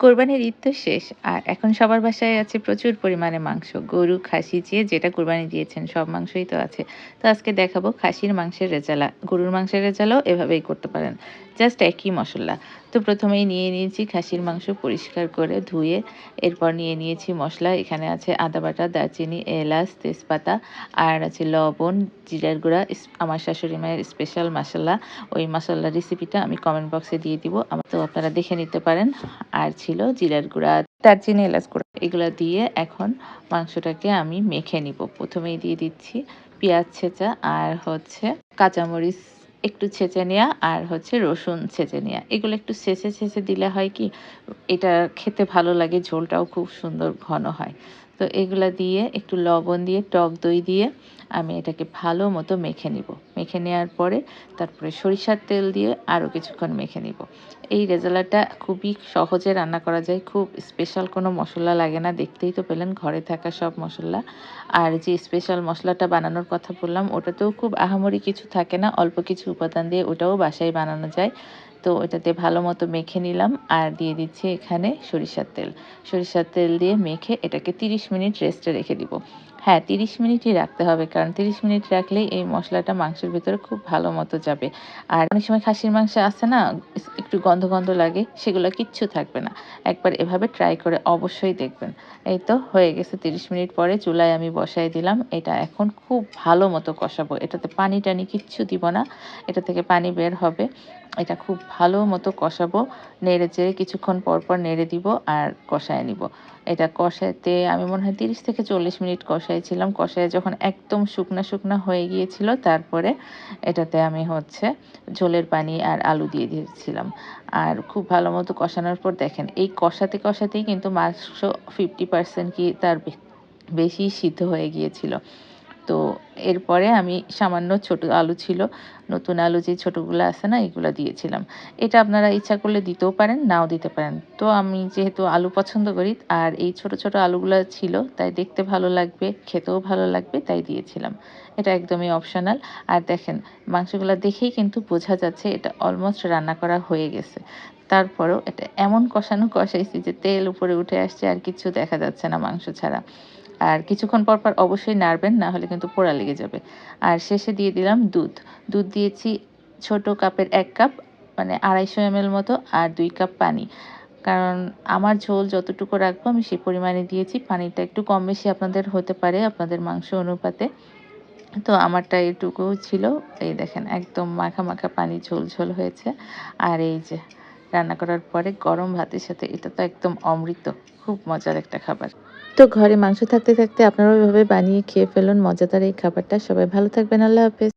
কোরবানির ঈদ তো শেষ। আর এখন সবার বাসায় আছে প্রচুর পরিমাণে মাংস। গরু, খাসি যে যেটা কোরবানি দিয়েছেন সব মাংসই তো আছে। তো আজকে দেখাবো খাসির মাংসের রেজালা। গরুর মাংসের রেজালাও এভাবেই করতে পারেন। জাস্ট একই মসল্লা। তো প্রথমেই নিয়ে নিয়েছি খাসির মাংস পরিষ্কার করে ধুয়ে, এরপর নিয়ে নিয়েছি মসলা। এখানে আছে আদা বাটা, দারচিনি, এলাচ, তেজপাতা আর আছে লবণ, জিরার গুঁড়া, আমার শাশুড়ি মায়ের স্পেশাল মসলা। ওই মসলার রেসিপিটা আমি কমেন্ট বক্সে দিয়ে দিব। তো আপনারা দেখে নিতে পারেন। আর ছিল জিরার গুঁড়া, দারচিনি, এলাচ গুঁড়া। এগুলা দিয়ে এখন মাংসটাকে আমি মেখে নিব। প্রথমেই দিয়ে দিচ্ছি পেঁয়াজ ছেঁচা আর হচ্ছে কাঁচামরিচ একটু ছেঁচে নেওয়া আর হচ্ছে রসুন ছেঁচে নেওয়া। এগুলো একটু ছেঁচে ছেঁচে দিলে হয় কি, এটা খেতে ভালো লাগে, ঝোলটাও খুব সুন্দর ঘন হয়। তো এগুলা দিয়ে একটু লবণ দিয়ে টক দই দিয়ে আমি এটাকে ভালো মতো মেখে নিব। মেখে নেওয়ার পরে তারপরে সরিষার তেল দিয়ে আরও কিছুক্ষণ মেখে নিব। এই রেজালাটা খুবই সহজে রান্না করা যায়, খুব স্পেশাল কোনো মশলা লাগে না। দেখতেই তো পেলেন ঘরে থাকা সব মশলা। আর যে স্পেশাল মশলাটা বানানোর কথা বললাম ওটাতেও খুব আহামরি কিছু থাকে না, অল্প কিছু উপাদান দিয়ে ওটাও বাসায় বানানো যায়। তো ওটাতে ভালো মতো মেখে নিলাম আর দিয়ে দিচ্ছি এখানে সরিষার তেল। সরিষার তেল দিয়ে মেখে এটাকে 30 মিনিট রেস্টে রেখে দিব। হ্যাঁ, 30 মিনিটই রাখতে হবে, কারণ 30 মিনিট রাখলেই এই মশলাটা মাংসের ভিতরে খুব ভালো মতো যাবে। আর অনেক সময় খাসির মাংস আছে না, একটু গন্ধ গন্ধ লাগে, সেগুলো কিচ্ছু থাকবে না। একবার এভাবে ট্রাই করে অবশ্যই দেখবেন। এই তো হয়ে গেছে। 30 মিনিট পরে চুলায় আমি বসাই দিলাম। এটা এখন খুব ভালো মতো কষাবো। এটাতে পানি টানি কিচ্ছু দিব না, এটা থেকে পানি বের হবে। এটা খুব ভালো মতো কষাবো। নেড়ে চেড়ে কিছুক্ষণ পর পর নেড়ে দিব আর কষায় নিব। এটা কষাতে আমি মনে হয় 30 থেকে 40 মিনিট কষাইছিলাম। কষায় যখন একদম শুকনা শুকনা হয়ে গিয়েছিল, তারপরে এটাতে আমি হচ্ছে ঝোলের পানি আর আলু দিয়ে দিয়েছিলাম। আর খুব ভালো মতো কষানোর পর দেখেন এই কষাতে কষাতেই কিন্তু মাংস 50% কি তার বেশি সিদ্ধ হয়ে গিয়েছিল। তো এরপরে আমি সামান্য ছোট আলু ছিল, নতুন আলু যে ছোটগুলো আছে না, এগুলো দিয়েছিলাম। এটা আপনারা ইচ্ছা করলে দিতেও পারেন, নাও দিতে পারেন। তো আমি যেহেতু আলু পছন্দ করি আর এই ছোট ছোট আলুগুলো ছিল, তাই দেখতে ভালো লাগবে, খেতেও ভালো লাগবে, তাই দিয়েছিলাম। এটা একদমই অপশনাল। আর দেখেন মাংসগুলো দেখেই কিন্তু বোঝা যাচ্ছে এটা অলমোস্ট রান্না করা হয়ে গেছে। তারপরেও এটা এমন কষাইছি যে তেল উপরে উঠে আসছে আর কিছু দেখা যাচ্ছে না মাংস ছাড়া। আর কিছুক্ষণ পর পর অবশ্যই নাড়বেন, না হলে কিন্তু পোড়া লেগে যাবে। আর শেষে দিয়ে দিলাম দুধ। দুধ দিয়েছি ছোট কাপের 1 কাপ, মানে 250 ml মতো, আর 2 কাপ পানি। কারণ আমার ঝোল যতটুকু রাখবো আমি সেই পরিমাণে দিয়েছি। পানিটা একটু কম বেশি আপনাদের হতে পারে আপনাদের মাংস অনুপাতে। তো আমারটা এটুকু ছিল। এই দেখেন একদম মাখা মাখা পানি, ঝোল ঝোল হয়েছে। আর এই যে রান্না করার পরে গরম ভাতের সাথে এটা তো একদম অমৃত। খুব মজার একটা খাবার। তো ঘরে মাংস থাকতে থাকতে আপনারাও এভাবে বানিয়ে খেয়ে ফেলুন মজাদার এই খাবারটা। সবাই ভালো থাকবেন। আল্লাহ হাফেজ।